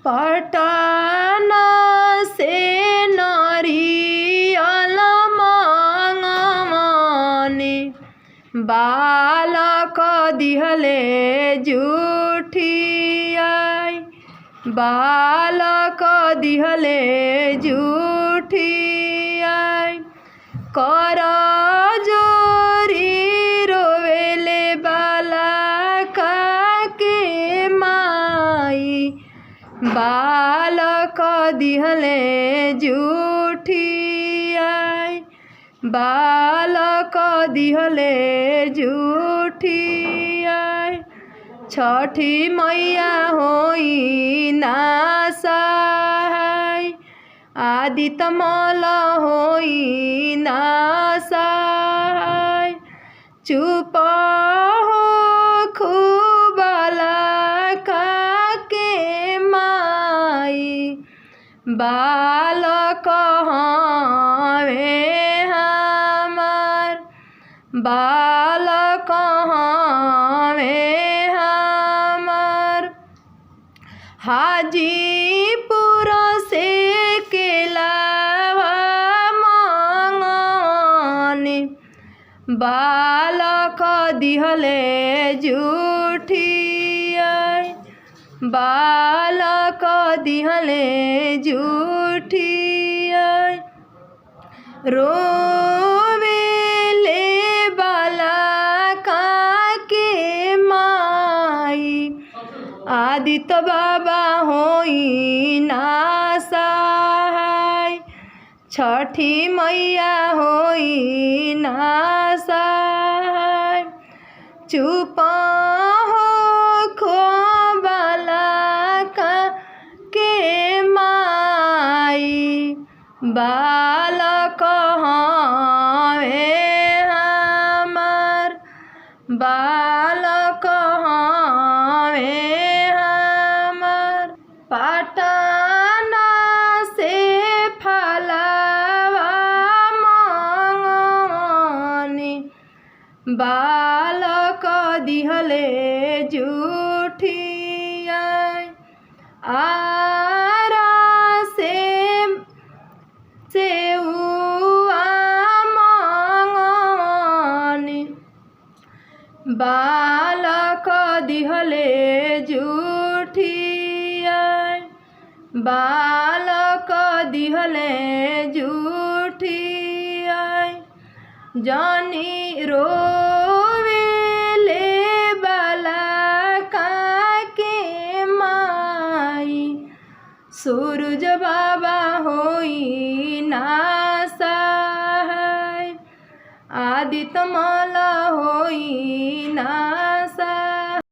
पटना से नरियल मांगमनि बालक दिहले जुठियाई बालक दिहले जुठियाई कर जोरी रोवेले बालक के माई बालक दिहले जुठियाई बालक दिहले जुठियाई छठी मैया होई ना सहाय आदित्य मल होई ना सहाय चुप हो खूबलक के माई बालक हवे हमार बालक हवे हमार हाजीपुर से केलावा मांगमनि बालक दिहले जुठियाई बालक दिहले जुठियाई रोवेले बालक के माई आदित्य बाबा होई ना सहाय छठी मैया होई ना सहाय चुप हो खो बालक के माई बालक हवे हमार बालक हवे हमार पटना से फलवा मांगमनि बालक दिहले जुठियाई आरा से सेउआ मांगमनि बालक दिहले जुठियाई बालक दिहले जुठियाई जानी रोवेले बालक के माई सूरज बाबा होई ना सहाय आदित्य मल होई ना सहाय।